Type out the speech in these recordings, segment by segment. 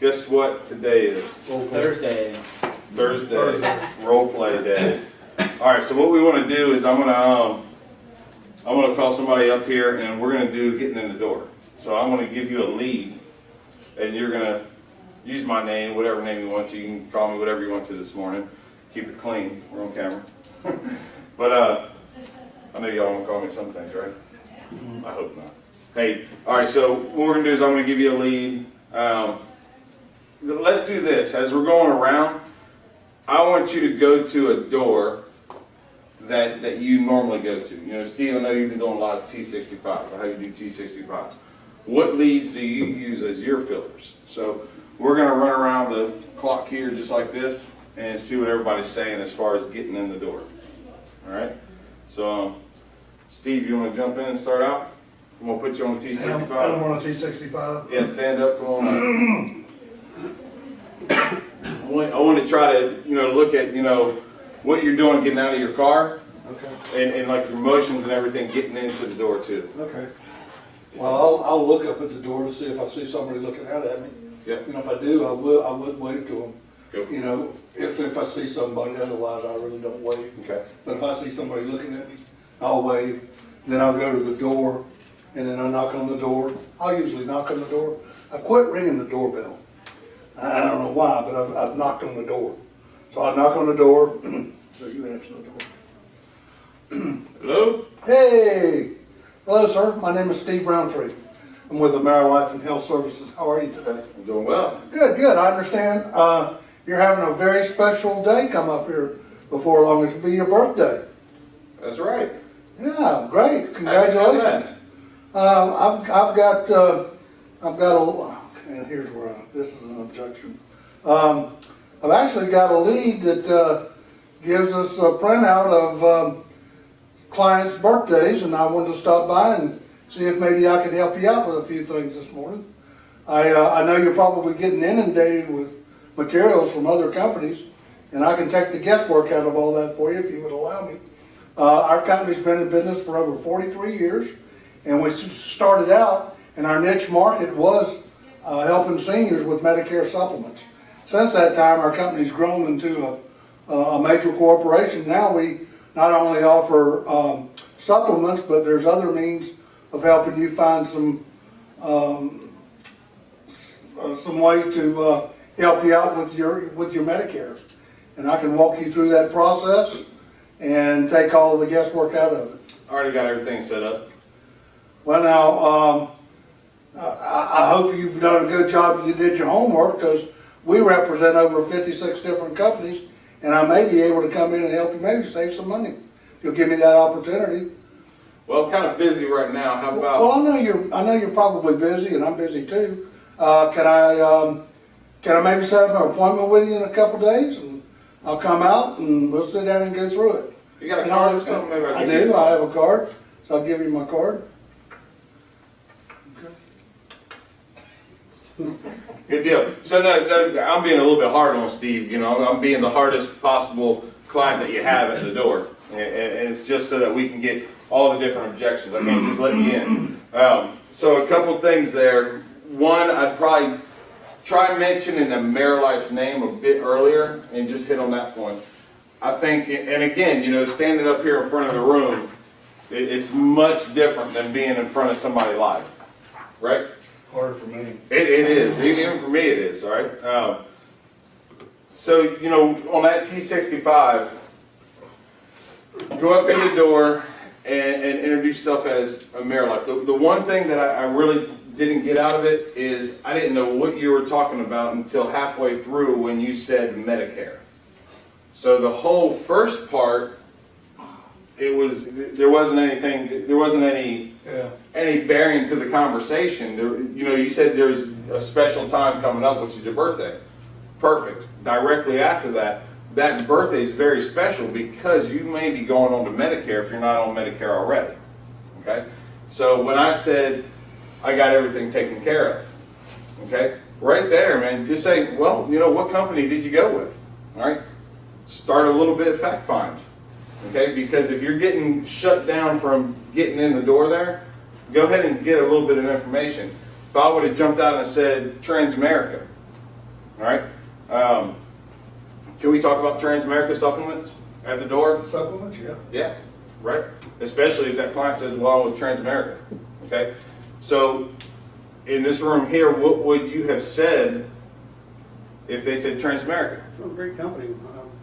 Guess what today is? Thursday. Thursday. Role play day. All right. So what we want to do is I'm gonna call somebody up here and we're gonna do getting in the door. So I'm gonna give you a lead, and you're gonna use my name, whatever name you want to. You can call me whatever you want to this morning. Keep it clean. We're on camera. But I know y'all want to call me some things, right? I hope not. Hey, all right. So what we're gonna do is I'm gonna give you a lead. Let's do this. As we're going around, I want you to go to a door that you normally go to. You know, Steve, I know you've been doing a lot of T65s. How you do T65s. What leads do you use as your filters? So we're going to run around the clock here just like this and see what everybody's saying as far as getting in the door. All right? So, Steve, you want to jump in and start out? I'm going to put you on the T65. I'm on a T65. Yeah, stand up. Come on up. I want to try to, look at, what you're doing getting out of your car. Okay. And like your motions and everything getting into the door too. Okay. Well, I'll look up at the door to see if I see somebody looking out at me. Yeah. And if I do, I would wave to them. Go for it. If I see somebody, otherwise I really don't wave. Okay. But if I see somebody looking at me, I'll wave. Then I'll go to the door, and then I knock on the door. I'll usually knock on the door. I've quit ringing the doorbell. I don't know why, but I've knocked on the door. So I knock on the door. So you answer the door. Hello? Hey! Hello, sir. My name is Steve Roundtree. I'm with AmeriLife and Health Services. How are you today? I'm doing well. Good, good. I understand you're having a very special day come up here before long. It's be your birthday. That's right. Yeah, great. Congratulations. I've got a, and here's where this is an objection. I've actually got a lead that gives us a printout of clients' birthdays, and I wanted to stop by and see if maybe I could help you out with a few things this morning. I know you're probably getting inundated with materials from other companies, and I can take the guesswork out of all that for you if you would allow me. Our company's been in business for over 43 years, and we started out, and our niche market was helping seniors with Medicare supplements. Since that time, our company's grown into a major corporation. Now we not only offer supplements, but there's other means of helping you find some way to help you out with your Medicare. And I can walk you through that process and take all of the guesswork out of it. I already got everything set up. Well, now, I hope you've done a good job. You did your homework, because we represent over 56 different companies, and I may be able to come in and help you maybe save some money. If you'll give me that opportunity. Well, I'm kind of busy right now. How about? Well, I know you're probably busy, and I'm busy too. Can I maybe set up an appointment with you in a couple days, and I'll come out and we'll sit down and go through it. You got a card or something? Maybe I do. I have a card, so I'll give you my card. Good deal. So no, I'm being a little bit hard on Steve. I'm being the hardest possible client that you have at the door, and it's just so that we can get all the different objections. I can't just let you in. So a couple things there. One, I'd probably try mentioning AmeriLife's name a bit earlier and just hit on that point. I think, and again, standing up here in front of the room, it's much different than being in front of somebody live, right? Hard for me. It is. Even for me it is, all right? So, on that T65, go up to the door and introduce yourself as AmeriLife. The one thing that I really didn't get out of it is I didn't know what you were talking about until halfway through when you said Medicare. So the whole first part, there wasn't any bearing to the conversation. You said there's a special time coming up, which is your birthday. Perfect. Directly after that birthday is very special because you may be going on to Medicare if you're not on Medicare already. Okay? So when I said I got everything taken care of, okay? Right there, man, just say, well, what company did you go with? All right? Start a little bit of fact find. Okay, because if you're getting shut down from getting in the door there, go ahead and get a little bit of information. If I would have jumped out and said Transamerica, All right. Can we talk about Transamerica supplements at the door? Supplements, yeah. Yeah, right. Especially if that client says, well, I'm with Transamerica. Okay. So in this room here, what would you have said if they said Transamerica? Well, great company,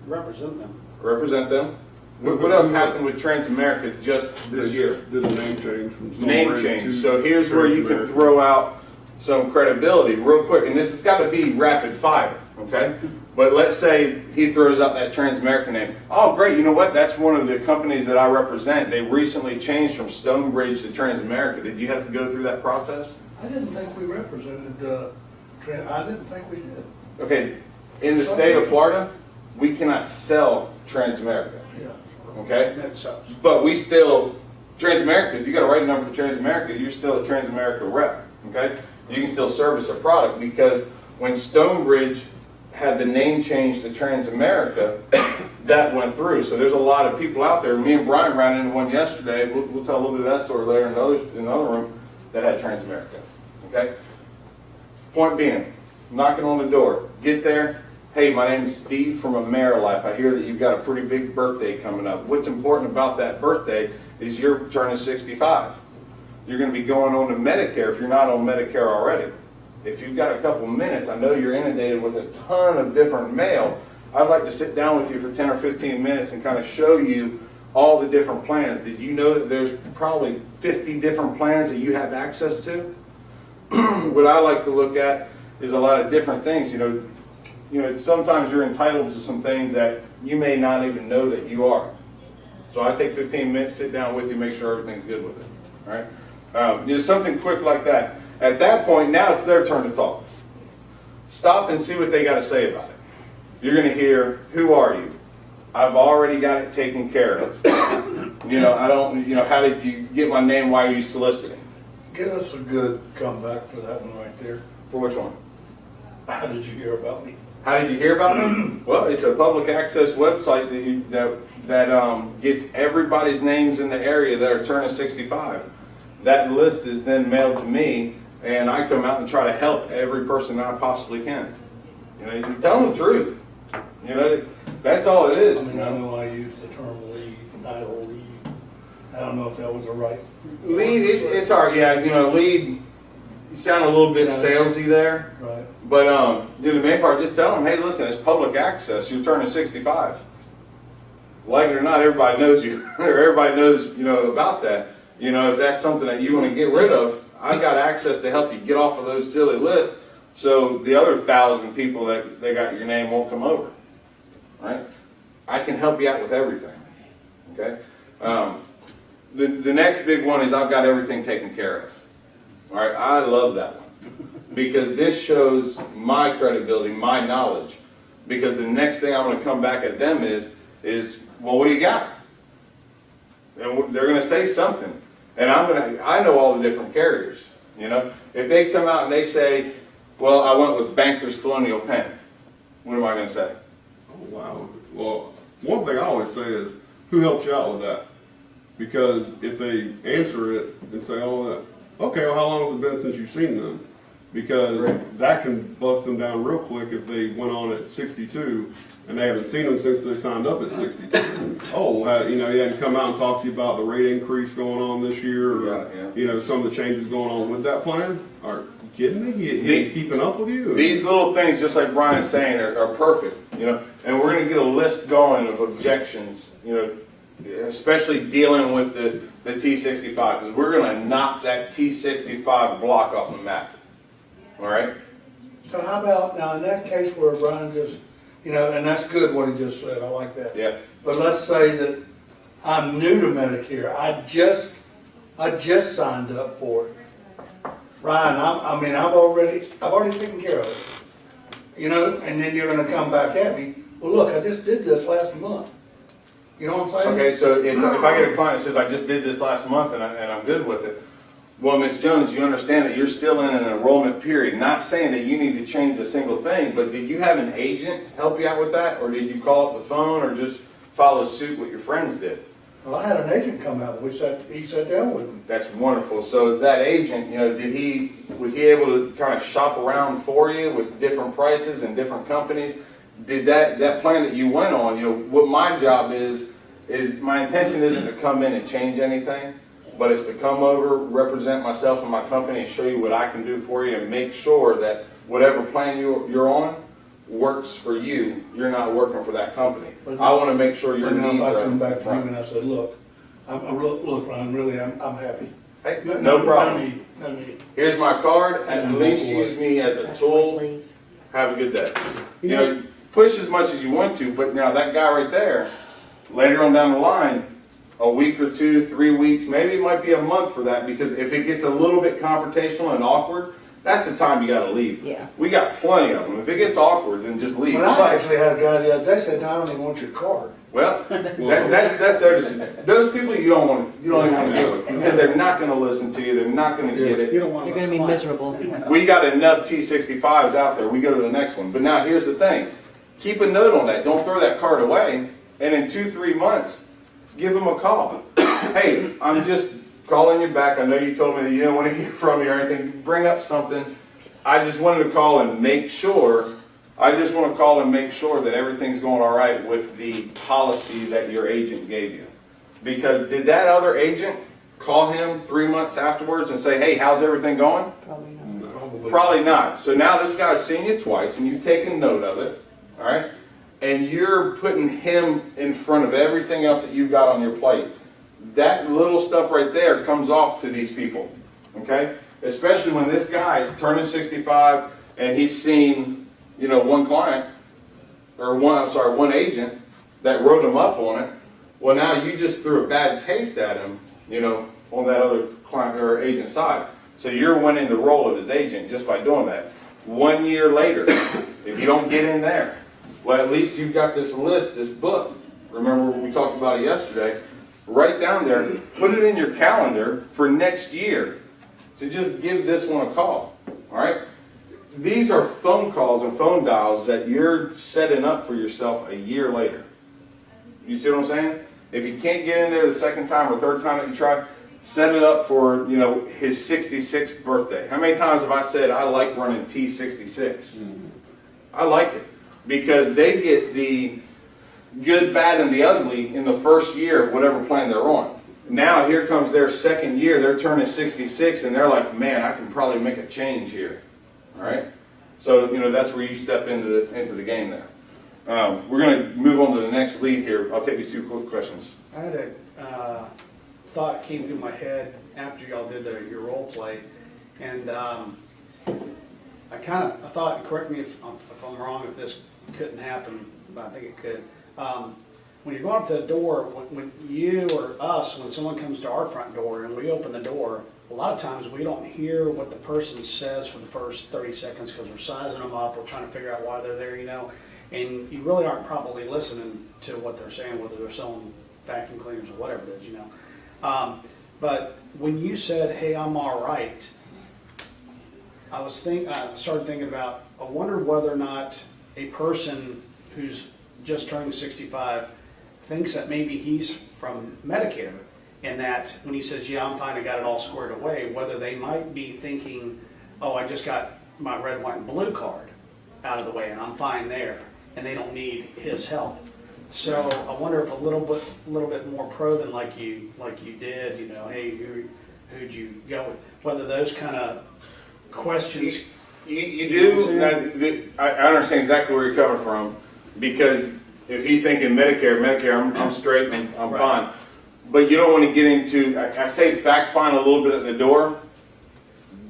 represent them. Represent them. What else happened with Transamerica just this year? Did a name change from Name change. So here's where you can throw out some credibility real quick, and this has got to be rapid fire, okay? But let's say he throws out that Transamerica name. Oh, great, you know what? That's one of the companies that I represent. They recently changed from Stonebridge to Transamerica. Did you have to go through that process? I didn't think we represented, I didn't think we did. Okay, in the state of Florida, we cannot sell Transamerica, Yeah. okay? That sucks. But we still, Transamerica, if you got a right number for Transamerica, you're still a Transamerica rep, okay? You can still service a product, because when Stonebridge had the name change to Transamerica, that went through. So there's a lot of people out there. Me and Brian ran into one yesterday. We'll tell a little bit of that story later in another room that had Transamerica, okay? Point being, knocking on the door, get there. Hey, my name is Steve from AmeriLife. I hear that you've got a pretty big birthday coming up. What's important about that birthday is you're turning 65. You're going to be going on to Medicare if you're not on Medicare already. If you've got a couple minutes, I know you're inundated with a ton of different mail. I'd like to sit down with you for 10 or 15 minutes and kind of show you all the different plans. Did you know that there's probably 50 different plans that you have access to? What I like to look at is a lot of different things. You know, sometimes you're entitled to some things that you may not even know that you are. So I take 15 minutes, sit down with you, make sure everything's good with it. All right? Something quick like that. At that point, now it's their turn to talk. Stop and see what they got to say about it. You're going to hear, who are you? I've already got it taken care of. How did you get my name? Why are you soliciting? Give us a good comeback for that one right there. For which one? How did you hear about me? How did you hear about me? Well, it's a public access website that gets everybody's names in the area that are turning 65. That list is then mailed to me, and I come out and try to help every person that I possibly can. You tell them the truth. That's all it is. I mean, I know I used the term lead, title lead. I don't know if that was the right. Lead, it's hard. Yeah, lead. You sound a little bit salesy there. Right. But the main part, just tell them, hey, listen, it's public access. You're turning 65. Like it or not, everybody knows you, or everybody knows, about that. If that's something that you want to get rid of, I've got access to help you get off of those silly lists, so the other 1,000 people that they got your name won't come over. Right? I can help you out with everything. Okay. The next big one is I've got everything taken care of. All right. I love that one because this shows my credibility, my knowledge. Because the next thing I'm going to come back at them is well, what do you got? And they're going to say something. And I know all the different carriers, If they come out and they say, well, I went with Bankers Colonial Penn, what am I going to say? Oh, wow. Well, one thing I always say is, who helped you out with that? Because if they answer it and say, oh, okay, well, how long has it been since you've seen them? Because that can bust them down real quick if they went on at 62 and they haven't seen them since they signed up at 62. Oh, he had to come out and talk to you about the rate increase going on this year, or some of the changes going on with that plan. Are you kidding me? He ain't keeping up with you? These little things, just like Brian's saying, are perfect, and we're going to get a list going of objections, especially dealing with the T65, because we're going to knock that T65 block off the map. All right. So how about now in that case where Brian just, and that's good what he just said. I like that. Yeah. But let's say that I'm new to Medicare. I just signed up for it. Ryan, I've already taken care of it. And then you're going to come back at me. Well, look, I just did this last month. You know what I'm saying? Okay. So if I get a client that says I just did this last month and I'm good with it. Well, Ms. Jones, you understand that you're still in an enrollment period. Not saying that you need to change a single thing, but did you have an agent help you out with that? Or did you call up the phone or just follow suit what your friends did? Well, I had an agent come out, he sat down with him. That's wonderful. So that agent, was he able to kind of shop around for you with different prices and different companies? Did that plan that you went on, what my job is my intention isn't to come in and change anything, but it's to come over, represent myself and my company and show you what I can do for you and make sure that whatever plan you're on works for you. You're not working for that company. But I want to make sure your But now needs if I are. come back to you right. and I said, look, look, Ron, really, I'm happy. Hey, no problem. No need. Here's my card, And at I'm least on board. use me as a tool. Have a good day. Push as much as you want to, but now that guy right there, later on down the line, a week or 2, 3 weeks, maybe it might be a month for that, because if it gets a little bit confrontational and awkward, that's the time you gotta leave. Yeah. We got plenty of them. If it gets awkward, then just leave. But I actually had a guy the other day say, no, I don't even want your card. Well, that's their decision. Those people you don't even want to deal with, because they're not gonna listen to you, they're not gonna get it. You don't want to. You're gonna be miserable. We got enough T65s out there. We go to the next one. But now here's the thing. Keep a note on that. Don't throw that card away. And in 2-3 months, give them a call. Hey, I'm just calling you back. I know you told me that you didn't want to hear from me or anything. Bring up something. I just wanted to call and make sure. I just want to call and make sure that everything's going all right with the policy that your agent gave you. Because did that other agent call him 3 months afterwards and say, hey, how's everything going? Probably not. Probably not. So now this guy's seen you twice and you've taken note of it, all right? And you're putting him in front of everything else that you've got on your plate. That little stuff right there comes off to these people, okay? Especially when this guy is turning 65 and he's seen, one client, or one agent that wrote him up on it. Well, now you just threw a bad taste at him, on that other client or agent side. So you're winning the role of his agent just by doing that. 1 year later, if you don't get in there, well, at least you've got this list, this book. Remember we talked about it yesterday. Write down there, put it in your calendar for next year to just give this one a call, all right? These are phone calls and phone dials that you're setting up for yourself a year later. You see what I'm saying? If you can't get in there the second time or third time that you try, set it up for, his 66th birthday. How many times have I said I like running T66? I like it because they get the good, bad, and the ugly in the first year of whatever plan they're on. Now here comes their second year, they're turning 66 and they're like, man, I can probably make a change here. All right? So, that's where you step into the game there. We're going to move on to the next lead here. I'll take these 2 quick questions. I had a thought came through my head after y'all did your role play, and I thought, correct me if I'm wrong, if this couldn't happen, but I think it could. When you go up to the door, when you or us, when someone comes to our front door and we open the door, a lot of times we don't hear what the person says for the first 30 seconds because we're sizing them up, we're trying to figure out why they're there, and you really aren't probably listening to what they're saying, whether they're selling vacuum cleaners or whatever it is, But when you said, hey, I'm all right, I started thinking about, I wonder whether or not a person who's just turning 65 thinks that maybe he's from Medicare, and that when he says, yeah, I'm fine, I got it all squared away, whether they might be thinking, oh, I just got my red, white, and blue card out of the way, and I'm fine there, and they don't need his help. So I wonder if a little bit more probing like you did, hey, who'd you go with? Whether those kind of questions. You do. I understand exactly where you're coming from, because if he's thinking Medicare, I'm straight and I'm fine. But you don't want to get into. I say fact find a little bit at the door.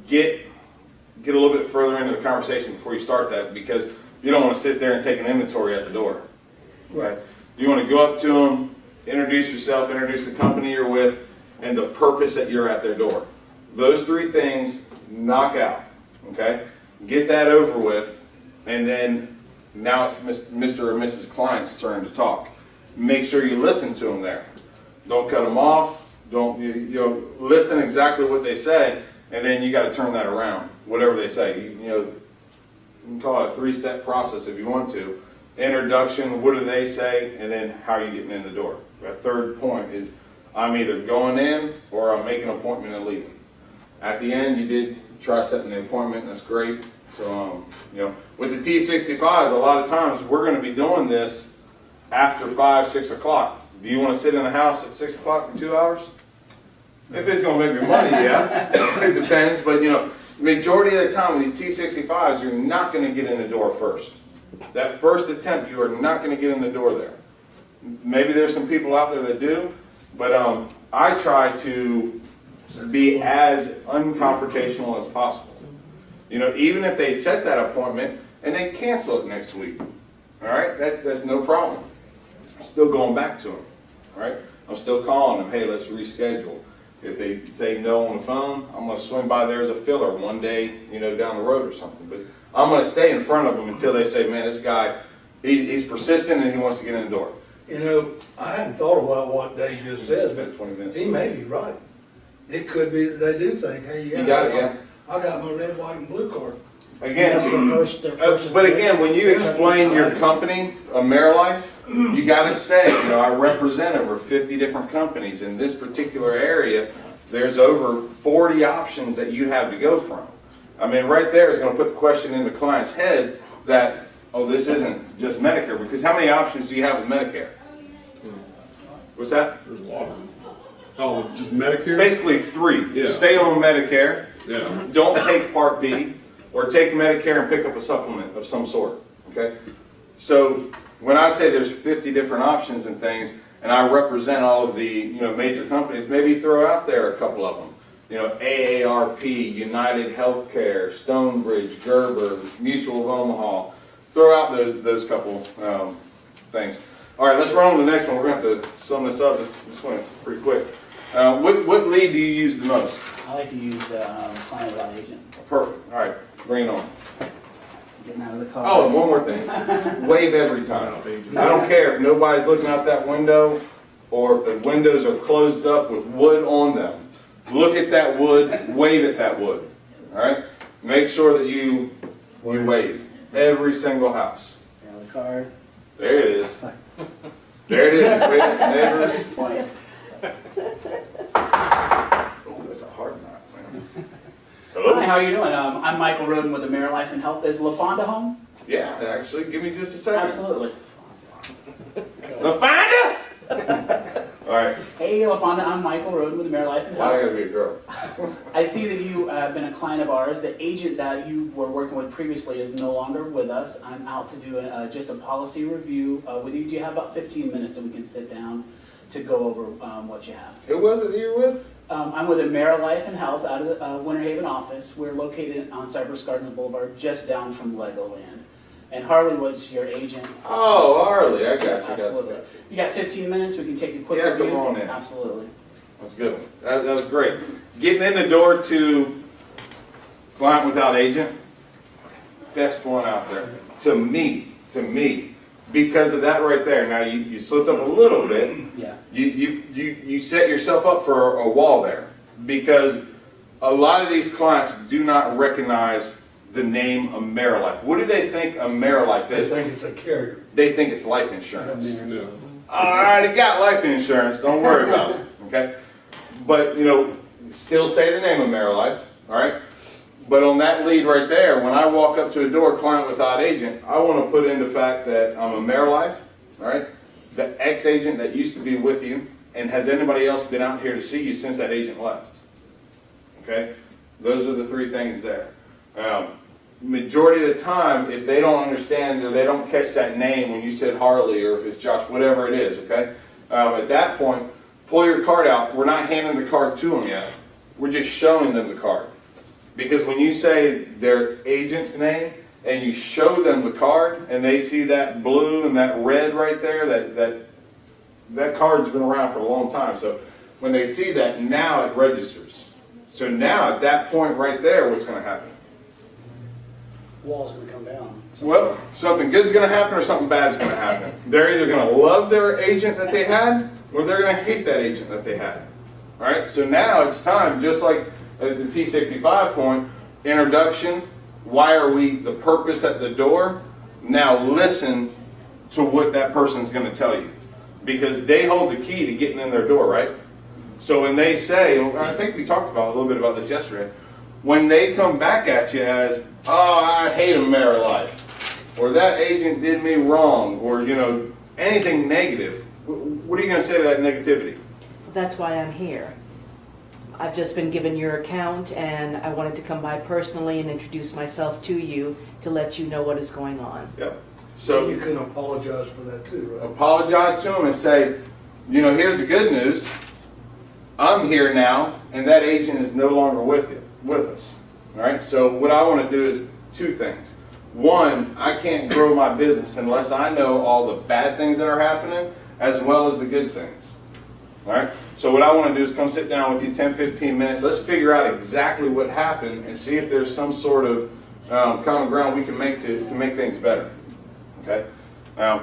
Get a little bit further into the conversation before you start that, because you don't want to sit there and take an inventory at the door. Right. You want to go up to them, introduce yourself, introduce the company you're with, and the purpose that you're at their door. Those 3 things, knock out. Okay? Get that over with, and then now it's Mr. or Mrs. Client's turn to talk. Make sure you listen to them there. Don't cut them off. Don't listen exactly what they say, and then you got to turn that around. Whatever they say, you can call it a 3-step process if you want to. introduction, what do they say, and then how are you getting in the door. That third point is I'm either going in or I'm making an appointment and leaving. At the end, you did try setting the appointment, that's great. So, with the T65s, a lot of times we're going to be doing this after 5, 6 o'clock. Do you want to sit in the house at 6 o'clock for 2 hours? If it's going to make me money, yeah. It depends, but majority of the time with these T65s, you're not going to get in the door first. That first attempt, you are not going to get in the door there. Maybe there's some people out there that do, but I try to be as unconfrontational as possible. Even if they set that appointment and they cancel it next week, all right, that's no problem. I'm still going back to them, all right? I'm still calling them, hey, let's reschedule. If they say no on the phone, I'm going to swing by there as a filler one day, down the road or something. But I'm going to stay in front of them until they say, man, this guy, he's persistent and he wants to get in the door. I hadn't thought about what Dave just said, but 20 minutes. he may be right. It could be that they do think, hey, You got it, yeah. I got my red, white, and blue card. Again, That's their first but again, when you explain your company, AmeriLife, you got to say, I represent over 50 different companies in this particular area. There's over 40 options that you have to go from. I mean, right there is going to put the question in the client's head that, oh, this isn't just Medicare, because how many options do you have with Medicare? What's that? There's a lot of them. Oh, just Medicare? Basically 3. Yeah. Stay on Medicare. Yeah. Don't take Part B, or take Medicare and pick up a supplement of some sort, okay? So when I say there's 50 different options and things, and I represent all of the major companies, maybe throw out there a couple of them. AARP, United Healthcare, Stonebridge, Gerber, Mutual of Omaha. Throw out those couple things. All right, let's run on to the next one. We're going to have to sum this up. This went pretty quick. What lead do you use the most? I like to use the client without agent. Perfect. All right, bring it on. Getting out of the car. Oh, and one more thing. Wave every time. I don't care if nobody's looking out that window or if the windows are closed up with wood on them. Look at that wood, wave at that wood. All right? Make sure that you wave. Every single house. Get out of the car. There it is. There it is. Wave at neighbors. Point. Oh, that's a hard knot, man. Hi, Hello? how are you doing? I'm Michael Roden with AmeriLife and Health. Is LaFonda home? Yeah, actually, give me just a second. Absolutely. LaFonda! All right. Hey, LaFonda, I'm Michael Roden with AmeriLife and Why I Health. gotta be a girl? I see that you have been a client of ours. The agent that you were working with previously is no longer with us. I'm out to do just a policy review with you. Do you have about 15 minutes and we can sit down to go over what you have? Who was it you were with? I'm with AmeriLife and Health out of the Winter Haven office. We're located on Cypress Gardens Boulevard, just down from Legoland. And Harley was your agent. Oh, Harley, I got you. Absolutely. You got 15 minutes, we can take a quick Yeah, review. come on in. Absolutely. That's good. That was great. Getting in the door to client without agent, best one out there. To me, because of that right there. Now you slipped up a little bit. Yeah. You set yourself up for a wall there, because a lot of these clients do not recognize the name AmeriLife. What do they think AmeriLife They is? think it's a carrier. They think it's life insurance. Yeah. I already got life insurance, don't worry about it, okay? But, still say the name AmeriLife, all right? But on that lead right there, when I walk up to a door, client without agent, I want to put in the fact that I'm AmeriLife, all right? The ex-agent that used to be with you, and has anybody else been out here to see you since that agent left? Okay? Those are the 3 things there. Majority of the time, if they don't understand or they don't catch that name when you said Harley or if it's Josh, whatever it is, okay? At that point, pull your card out. We're not handing the card to them yet. We're just showing them the card. Because when you say their agent's name and you show them the card and they see that blue and that red right there, that card's been around for a long time. So when they see that, now it registers. So now at that point right there, what's going to happen? Wall's gonna come down. Well, something good's going to happen or something bad's going to happen. They're either going to love their agent that they had or they're going to hate that agent that they had. All right, so now it's time, just like the T65 point, introduction, why are we, the purpose at the door, now listen to what that person's gonna tell you. Because they hold the key to getting in their door, right? So when they say, I think we talked about a little bit about this yesterday, when they come back at you as, oh, I hate AmeriLife, or that agent did me wrong, or anything negative, what are you gonna say to that negativity? That's why I'm here. I've just been given your account and I wanted to come by personally and introduce myself to you to let you know what is going on. Yep. So So you can apologize for that too, right? apologize to them and say, here's the good news. I'm here now, and that agent is no longer with us. All right. So what I want to do is two things. One, I can't grow my business unless I know all the bad things that are happening as well as the good things. All right. So what I want to do is come sit down with you 10, 15 minutes. Let's figure out exactly what happened and see if there's some sort of common ground we can make to make things better. Okay.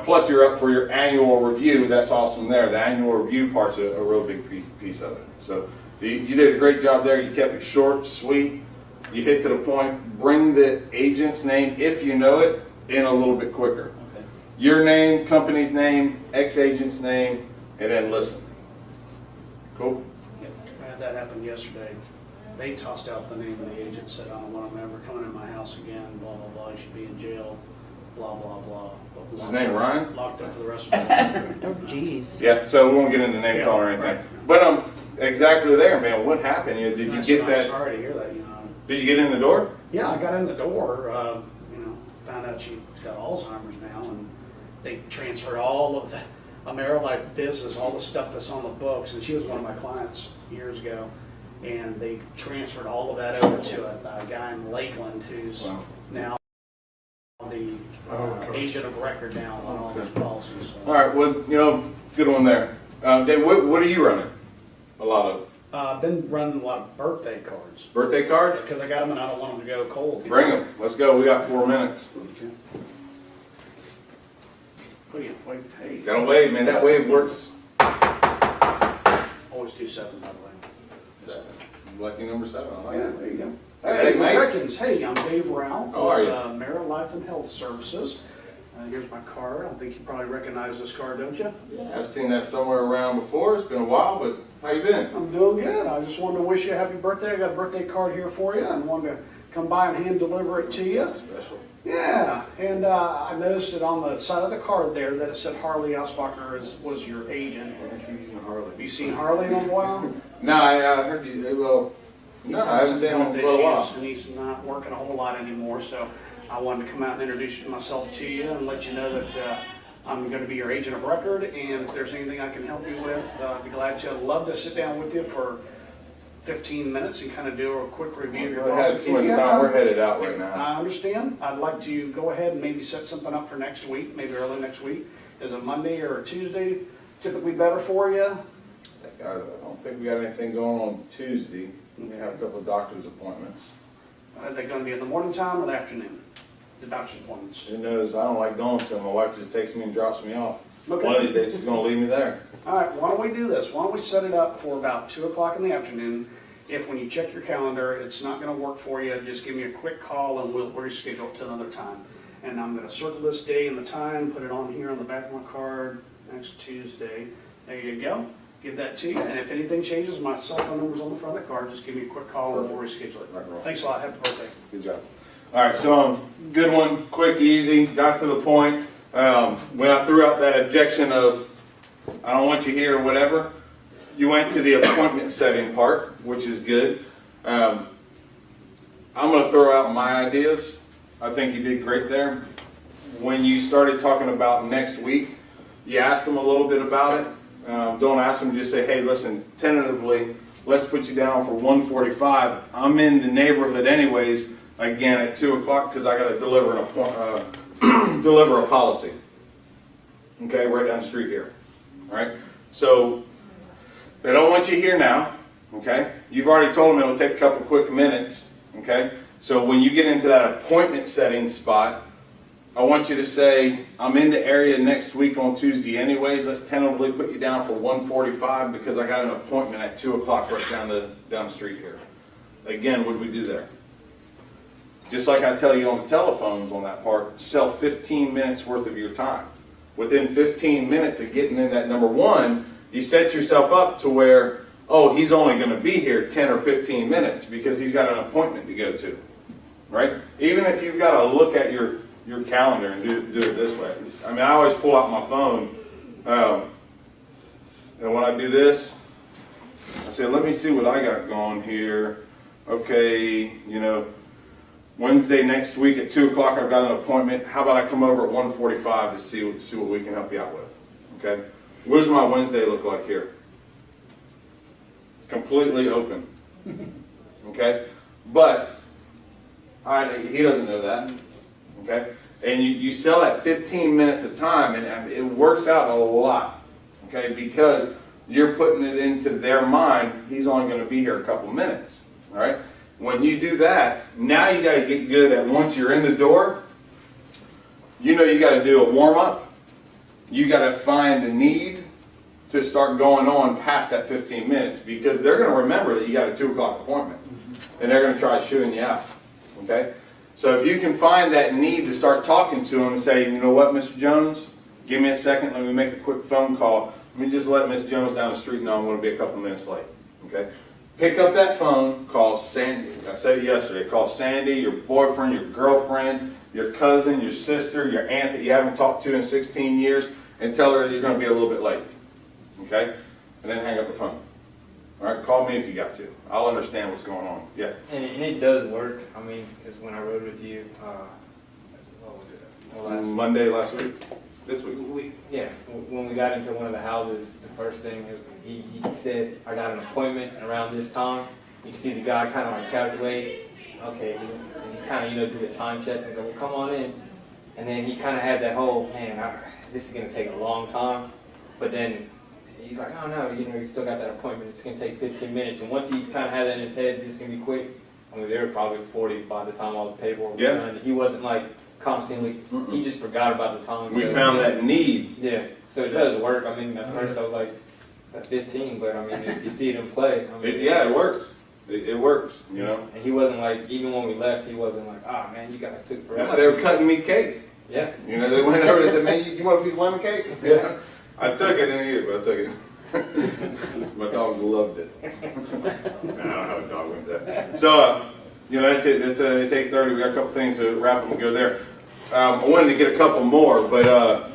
Plus, you're up for your annual review. That's awesome there. The annual review part's a real big piece of it. So you did a great job there. You kept it short, sweet. You hit to the point. Bring the agent's name, if you know it, in a little bit quicker. Okay. Your name, company's name, ex-agent's name, and then listen. Cool? Yep. I had that happen yesterday. They tossed out the name of the agent, said, I don't want him ever coming in my house again, blah, blah, blah, he should be in jail, blah, blah, blah. Is his name Ryan? Locked up for the rest of the life. Oh, jeez. Yeah, so we won't get into name calling or anything. Right. But exactly there, man. What happened? Did you get I'm that? sorry to hear that, Did you get in the door? Yeah, I got in the door, found out she's got Alzheimer's now, and they transferred all of the AmeriLife business, all the stuff that's on the books, and she was one of my clients years ago, and they transferred all of that over to a guy in Lakeland who's Wow. now the agent of record now on all these policies. All right. Well, good one there. Dave, what are you running? A lot of I've been running a lot of birthday cards, birthday cards. because I got them and I don't want them to go cold. Bring them. Let's go. We got 4 minutes. Okay. What do you, wait, hey. Got a wave, man. That wave works. Always do 7, by the way. Lucky number 7. I like Yeah, it. there you go. Hey, Hey, mate. Americans. Hey, I'm Dave Rao. How are you? Merit Life and Health Services. Here's my card. I think you probably recognize this card, don't you? Yeah, I've seen that somewhere around before. It's been a while, but how you been? I'm doing good. I just wanted to wish you a happy birthday. I got a birthday card here for you and wanted to come by and hand deliver it to you. Special. Yeah, and I noticed it on the side of the card there that it said Harley Ausbacher was your agent. Have you seen Harley in a while? No, I heard you. Well, no, I haven't seen him in Health a while. issues, and he's not working a whole lot anymore, so I wanted to come out and introduce myself to you and let you know that I'm going to be your agent of record, and if there's anything I can help you with, I'd be glad to. I'd love to sit down with you for 15 minutes and kind of do a quick review of your We policy. had too much time. We're headed out right now. I understand. I'd like to go ahead and maybe set something up for next week, maybe early next week. Is a Monday or a Tuesday typically better for you? I don't think we got anything going on Tuesday. We have a couple of doctor's appointments. Are they going to be in the morning time or the afternoon? The doctor's appointments. Who knows? I don't like going to them. My wife just takes me and drops me off. Okay. One of these days she's going to leave me there. All right, why don't we do this? Why don't we set it up for about 2 o'clock in the afternoon? If when you check your calendar, it's not going to work for you, just give me a quick call and we'll reschedule it to another time. And I'm going to circle this day and the time, put it on here on the back of my card, next Tuesday. There you go. Give that to you. And if anything changes, my cell phone number's on the front of the card. Just give me a quick call and we'll reschedule it. Right, right. Thanks a lot. Happy birthday. Good job. All right, so good one, quick, easy, got to the point. When I threw out that objection of, I don't want you here or whatever, you went to the appointment setting part, which is good. I'm going to throw out my ideas. I think you did great there. When you started talking about next week, you asked them a little bit about it. Don't ask them, just say, hey, listen, tentatively, let's put you down for 1:45. I'm in the neighborhood anyways, again, at 2 o'clock, because I got to deliver deliver a policy. Okay, right down the street here. All right, so they don't want you here now. Okay, you've already told them it'll take a couple quick minutes. Okay, so when you get into that appointment setting spot, I want you to say, I'm in the area next week on Tuesday anyways. Let's tentatively put you down for 1:45 because I got an appointment at 2 o'clock right down the street here. Again, what do we do there? Just like I tell you on the telephones on that part, sell 15 minutes worth of your time. within 15 minutes of getting in that number one, you set yourself up to where, oh, he's only going to be here 10 or 15 minutes because he's got an appointment to go to, right? Even if you've got to look at your calendar and do it this way. I mean, I always pull out my phone, and when I do this, I say, let me see what I got going here. Okay, you know, Wednesday next week at 2 o'clock, I've got an appointment. How about I come over at 1:45 to see what we can help you out with, okay? What does my Wednesday look like here? Completely open, okay? But he doesn't know that, okay? And you sell at 15 minutes a time, and it works out a lot, okay? Because you're putting it into their mind, he's only going to be here a couple minutes, all right? When you do that, now you got to get good at once you're in the door, you know you got to do a warm-up. You got to find the need to start going on past that 15 minutes because they're going to remember that you got a 2 o'clock appointment and they're going to try shooing you out, okay? So if you can find that need to start talking to them and say, you know what, Mr. Jones, give me a second, let me make a quick phone call. Let me just let Miss Jones down the street know I'm going to be a couple minutes late, okay? Pick up that phone, call Sandy. I said it yesterday. Call Sandy, your boyfriend, your girlfriend, your cousin, your sister, your aunt that you haven't talked to in 16 years, and tell her you're going to be a little bit late, okay? And then hang up the phone. All right, call me if you got to. I'll understand what's going on. Yeah. And it does work. I mean, because when I rode with you, what was it? Well, Monday last week? This week? When we got into one of the houses, the first thing is he said, I got an appointment around this time. You can see the guy kind of like calculate, okay, and he's kind of, you know, do the time check. He's like, well, come on in. And then he kind of had that whole, man, this is going to take a long time. But then he's like, oh no, you know, you still got that appointment. It's going to take 15 minutes. And once he kind of had that in his head, this is going to be quick. I mean, they were probably 40 by the time all the paperwork was done. He wasn't like constantly, he just forgot about the time. We found that need. Yeah, so it does work. I mean, at first I was like, at 15, but I mean, if you see it in play. I mean, It works. It works, you know. And he wasn't like, even when we left, he wasn't like, ah, man, you guys took forever. Yeah, they were cutting me cake. Yeah. You know, they went over and said, man, you want a piece of lemon cake? Yeah. I took it, didn't eat it, but I took it. My dog loved it. I don't have a dog like that. So, you know, that's it. It's 8:30. We got a couple things to wrap up and go there. I wanted to get a couple more, but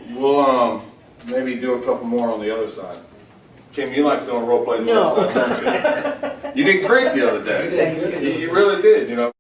we'll maybe do a couple more on the other side. Kim, you like doing role plays on the other side, don't you? You did great the other day. Thank You really did, you know.